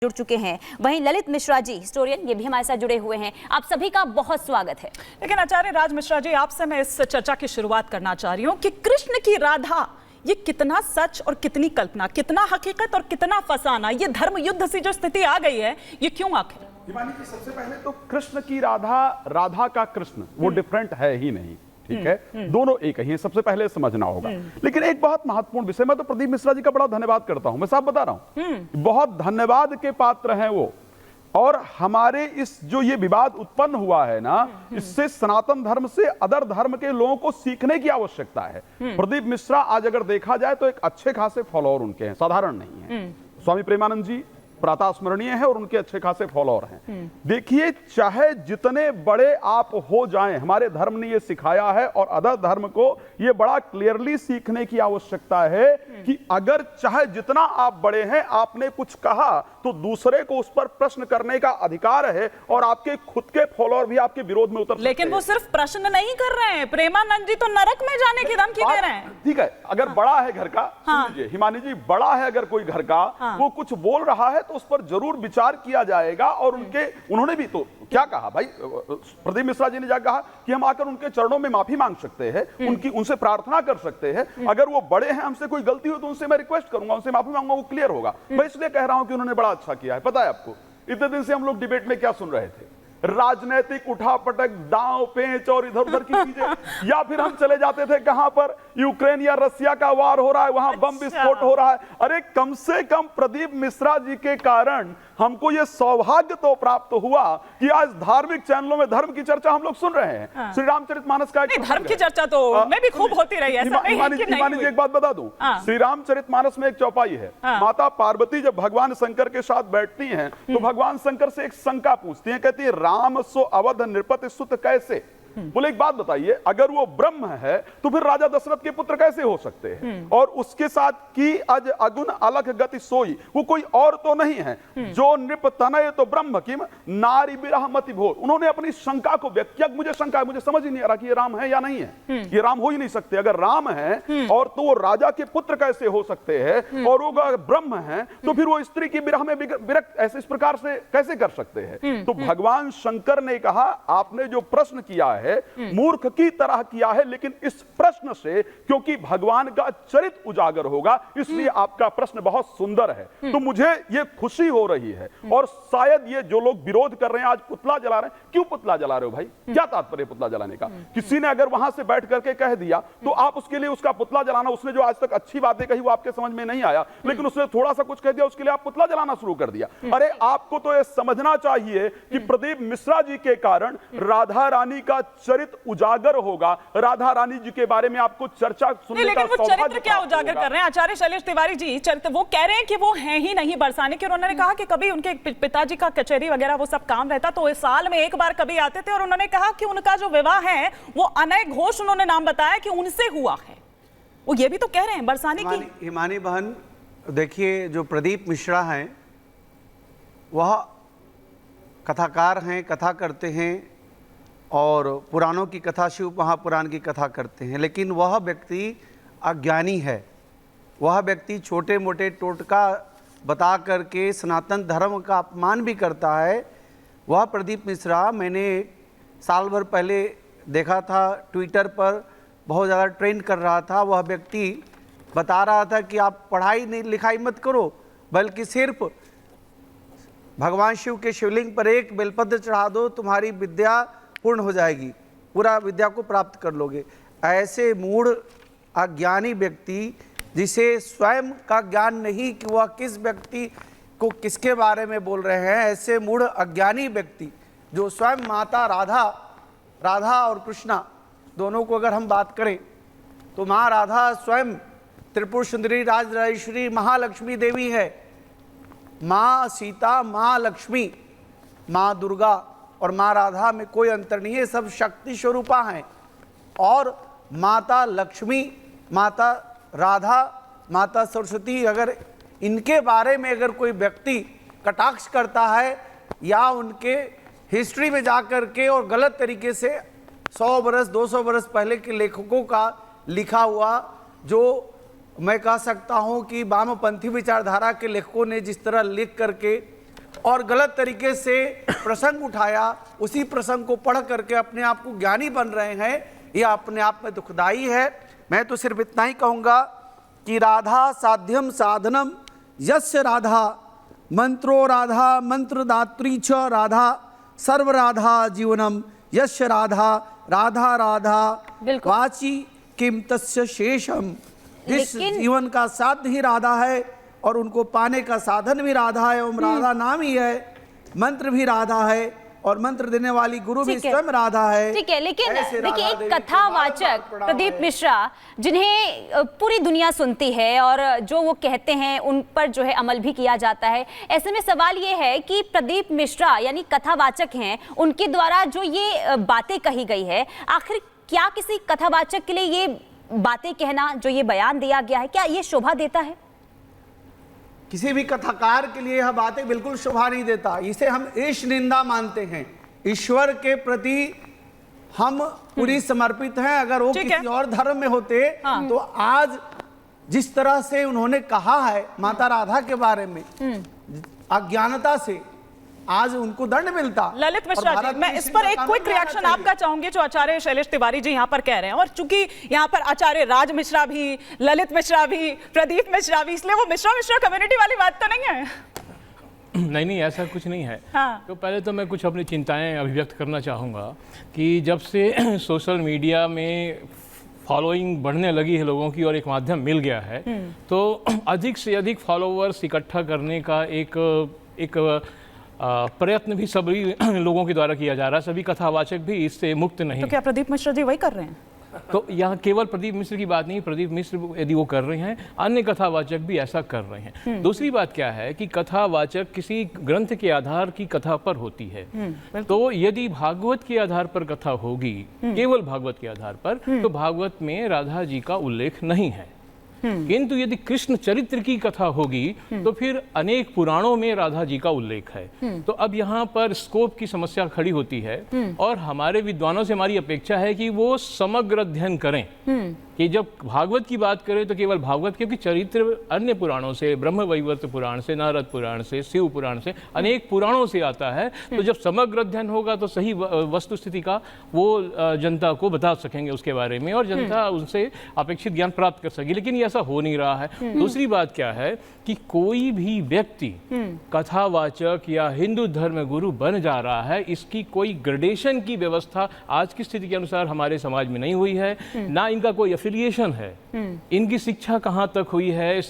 जुड़ चुके हैं। वहीं ललित मिश्रा जी हिस्टोरियन ये भी हमारे साथ जुड़े हुए हैं। आप सभी का बहुत स्वागत है। लेकिन आचार्य राज मिश्रा जी, आपसे मैं इस चर्चा की शुरुआत करना चाह रही हूँ कि कृष्ण की राधा ये कितना सच और कितनी कल्पना, कितना हकीकत और कितना फसाना, ये धर्म युद्ध से जो स्थिति आ गई है, ये क्यों आखिर? हिमानी जी, सबसे पहले तो कृष्ण की राधा, राधा का कृष्ण वो डिफरेंट है ही नहीं, ठीक है, दोनों एक ही हैं, सबसे पहले समझना होगा। लेकिन एक बहुत महत्वपूर्ण विषय, मैं तो प्रदीप मिश्रा जी का बड़ा धन्यवाद करता हूं, मैं साफ बता रहा हूं, बहुत धन्यवाद के पात्र हैं वो। और हमारे इस जो ये विवाद उत्पन्न हुआ है ना, इससे सनातन धर्म से अदर धर्म के लोगों को सीखने की आवश्यकता है। प्रदीप मिश्रा आज अगर देखा जाए तो एक अच्छे खासे फॉलोअर उनके हैं, साधारण नहीं है। स्वामी प्रेमानंद जी प्रातः स्मरणीय है और उनके अच्छे खासे फॉलोअर हैं। देखिए, चाहे जितने बड़े आप हो जाएं, हमारे धर्म ने ये सिखाया है और अदर धर्म को ये बड़ा क्लियरली सीखने की आवश्यकता है कि अगर चाहे जितना आप बड़े हैं, आपने कुछ कहा तो दूसरे को उस पर प्रश्न करने का अधिकार है और आपके खुद के फॉलोअर भी आपके विरोध में उतर सकते हैं। लेकिन वो सिर्फ प्रश्न नहीं कर रहे हैं, प्रेमानंद जी तो नरक में जाने की धमकी दे रहे हैं। ठीक है, अगर बड़ा है घर का, सुन हिमानी जी, बड़ा है अगर कोई घर का, वो कुछ बोल रहा है तो उस पर जरूर विचार किया जाएगा। और उन्होंने भी तो क्या कहा भाई, प्रदीप मिश्रा जी ने जा कहा कि हम आकर उनके चरणों में माफी मांग सकते हैं, उनसे प्रार्थना कर सकते हैं। अगर वो बड़े हैं, हमसे कोई गलती हो तो उनसे मैं रिक्वेस्ट करूंगा, उनसे माफी मांगूंगा, वो क्लियर होगा। मैं इसलिए कह रहा हूं कि उन्होंने बड़ा अच्छा किया है। पता है आपको, इतने दिन से हम लोग डिबेट में क्या सुन रहे थे, राजनीतिक उठापटक, दांव पेंच और इधर उधर की चीजें, या फिर हम चले जाते थे कहां पर, यूक्रेन या रसिया का वार हो रहा है, वहां बम विस्फोट हो रहा है। अरे कम से कम प्रदीप मिश्रा जी के कारण हमको यह सौभाग्य तो प्राप्त हुआ कि आज धार्मिक चैनलों में धर्म की चर्चा हम लोग सुन रहे हैं। श्री रामचरितमानस का धर्म की चर्चा तो में भी खूब होती रही है। हिमानी जी, एक बात बता दूं, श्री रामचरितमानस में एक चौपाई है, माता पार्वती जब भगवान शंकर के साथ बैठती हैं तो भगवान शंकर से एक शंका पूछती हैं, कहती है राम सो अवध नृपति सुत कैसे। बोले एक बात बताइए, अगर वो ब्रह्म है तो फिर राजा दशरथ के पुत्र कैसे हो सकते हैं? और उसके साथ की अज अगुण अलख गति सोई, वो कोई और तो नहीं है, जो नृप तनय तो ब्रह्म किम नारी विरह मति भोर। उन्होंने अपनी शंका को व्यक्त किया। मुझे शंका है, मुझे समझ ही नहीं आ रहा कि ये राम है या नहीं है। ये राम हो ही नहीं सकते। अगर राम है और तो वो राजा के पुत्र कैसे हो सकते हैं, और वो अगर ब्रह्म है तो फिर वो स्त्री की विरह में विरक्त ऐसे इस प्रकार से कैसे कर सकते हैं? तो भगवान शंकर ने कहा, आपने जो प्रश्न किया है मूर्ख की तरह किया है, लेकिन इस प्रश्न से क्योंकि भगवान का चरित्र उजागर होगा, इसलिए आपका प्रश्न बहुत सुंदर है। तो मुझे ये खुशी हो रही है। और शायद ये जो लोग विरोध कर रहे हैं, आज पुतला जला रहे हैं, क्यों पुतला जला रहे हो भाई? क्या तात्पर्य पुतला जलाने का? किसी ने अगर वहां से बैठ करके कह दिया तो आप उसके लिए उसका पुतला जलाना, उसने जो आज तक अच्छी बातें कही वो आपके समझ में नहीं आया, लेकिन उसने थोड़ा सा कुछ कह दिया, उसके लिए आप पुतला जलाना शुरू कर दिया। अरे आपको तो यह समझना चाहिए कि प्रदीप मिश्रा जी के कारण राधा रानी का चरित्र उजागर होगा। राधा रानी जी के बारे में आपको चर्चा सुनने का लेकिन वो चरित्र क्या उजागर कर रहे हैं आचार्य शैलेश तिवारी जी? चरित्र वो कह रहे हैं कि वो हैं ही नहीं बरसाने के। उन्होंने कहा कि कभी उनके पिताजी का कचहरी वगैरह वो सब काम रहता, तो इस साल में एक बार कभी आते थे। और उन्होंने कहा कि उनका जो विवाह है वो अनय घोष, उन्होंने नाम बताया कि उनसे हुआ है। वो ये भी तो कह रहे हैं बरसाने की। हिमानी बहन, देखिए, जो प्रदीप मिश्रा हैं वह कथाकार हैं, कथा करते हैं और पुराणों की कथा, शिव महापुराण की कथा करते हैं, लेकिन वह व्यक्ति अज्ञानी है। वह व्यक्ति छोटे मोटे टोटका बता करके सनातन धर्म का अपमान भी करता है। वह प्रदीप मिश्रा मैंने साल भर पहले देखा था, ट्विटर पर बहुत ज़्यादा ट्रेंड कर रहा था। वह व्यक्ति बता रहा था कि आप पढ़ाई नहीं लिखाई मत करो, बल्कि सिर्फ भगवान शिव के शिवलिंग पर एक बेलपत्र चढ़ा दो, तुम्हारी विद्या पूर्ण हो जाएगी, पूरा विद्या को प्राप्त कर लोगे। ऐसे मूढ़ अज्ञानी व्यक्ति, जिसे स्वयं का ज्ञान नहीं कि वह किस व्यक्ति को किसके बारे में बोल रहे हैं, ऐसे मूढ़ अज्ञानी व्यक्ति जो स्वयं माता राधा और कृष्णा दोनों को अगर हम बात करें तो माँ राधा स्वयं त्रिपुर सुंदरी राजराजेश्वरी महालक्ष्मी देवी है। माँ सीता, माँ लक्ष्मी, माँ दुर्गा और माँ राधा में कोई अंतर नहीं है, सब शक्ति स्वरूपा हैं। और माता लक्ष्मी, माता राधा, माता सरस्वती, अगर इनके बारे में अगर कोई व्यक्ति कटाक्ष करता है या उनके हिस्ट्री में जाकर के और गलत तरीके से 100 बरस 200 बरस पहले के लेखकों का लिखा हुआ, जो मैं कह सकता हूं कि वामपंथी विचारधारा के लेखकों ने जिस तरह लिख करके और गलत तरीके से प्रसंग उठाया, उसी प्रसंग को पढ़ करके अपने आप को ज्ञानी बन रहे हैं, यह अपने आप में दुखदाई है। मैं तो सिर्फ इतना ही कहूँगा कि राधा साध्यम साधनम यस्य राधा, मंत्रो राधा मंत्रदात्री च राधा, सर्व राधा जीवनम यस्य राधा, राधा राधा बिल्कुल। वाची किम तस्य शेषम। जिस लेकिन- जीवन का साध्य ही राधा है और उनको पाने का साधन भी राधा है, ओम राधा नाम ही है, मंत्र भी राधा है और मंत्र देने वाली गुरु भी ठीक है। स्वयं राधा है। ठीक है, लेकिन ऐसे राधा देखिए, देवी एक को कथावाचक बार-बार प्रणाम प्रदीप है। मिश्रा, जिन्हें पूरी दुनिया सुनती है और जो वो कहते हैं उन पर जो है अमल भी किया जाता है, ऐसे में सवाल ये है कि प्रदीप मिश्रा यानी कथावाचक हैं, उनके द्वारा जो ये बातें कही गई है, आखिर क्या किसी कथावाचक के लिए ये बातें कहना, जो ये बयान दिया गया है, क्या ये शोभा देता है? किसी भी कथाकार के लिए यह बातें बिल्कुल शोभा नहीं देता। इसे हम ईश निंदा मानते हैं। ईश्वर के प्रति हम पूरी समर्पित हैं। अगर वो ठीक किसी है। और धर्म में होते तो आज जिस तरह से उन्होंने कहा है माता राधा के बारे में, अज्ञानता से आज उनको दंड मिलता। ललित और मिश्रा भारत जी, में मैं इस इसी पर का एक कानून क्विक बनाना रिएक्शन चाहिए। आपका चाहूंगी जो आचार्य शैलेश तिवारी जी यहाँ पर कह रहे हैं, और चूंकि यहाँ पर आचार्य राज मिश्रा भी, ललित मिश्रा भी, प्रदीप मिश्रा भी, इसलिए वो मिश्रा मिश्रा कम्युनिटी वाली बात तो नहीं है। नहीं, ऐसा कुछ नहीं है। हाँ। तो पहले तो मैं कुछ अपनी चिंताएं अभिव्यक्त करना चाहूँगा कि जब से सोशल मीडिया में फॉलोइंग बढ़ने लगी है लोगों की और एक माध्यम मिल गया है, तो अधिक से अधिक फॉलोवर्स इकट्ठा करने का एक प्रयत्न भी सभी लोगों के द्वारा किया जा रहा है। सभी कथावाचक भी इससे मुक्त नहीं। तो क्या प्रदीप मिश्रा जी वही कर रहे हैं? तो यहाँ केवल प्रदीप मिश्र की बात नहीं, प्रदीप मिश्र यदि वो कर रहे हैं, अन्य कथावाचक भी ऐसा कर रहे हैं। दूसरी बात क्या है कि कथावाचक किसी ग्रंथ के आधार की कथा पर होती है। तो यदि भागवत के आधार पर कथा होगी, केवल भागवत के आधार पर, तो भागवत में राधा जी का उल्लेख नहीं है। किंतु यदि कृष्ण चरित्र की कथा होगी तो फिर अनेक पुराणों में राधा जी का उल्लेख है। तो अब यहाँ पर स्कोप की समस्या खड़ी होती है और हमारे विद्वानों से हमारी अपेक्षा है कि वो समग्र अध्ययन करें कि जब भागवत की बात करें तो केवल भागवत, क्योंकि चरित्र अन्य पुराणों से, ब्रह्म वैवर्त पुराण से, नारद पुराण से, शिव पुराण से, अनेक पुराणों से आता है। तो जब समग्र अध्ययन होगा तो सही वस्तु स्थिति का वो जनता को बता सकेंगे उसके बारे में और जनता उनसे अपेक्षित ज्ञान प्राप्त कर सकेगी। लेकिन ये ऐसा हो नहीं रहा है। दूसरी बात क्या है कि कोई भी व्यक्ति कथावाचक या हिंदू धर्म गुरु बन जा रहा है, इसकी कोई ग्रेडेशन की व्यवस्था आज की स्थिति के अनुसार हमारे समाज में नहीं हुई है, ना इनका कोई एफिलिएशन है। इनकी शिक्षा कहाँ तक हुई है,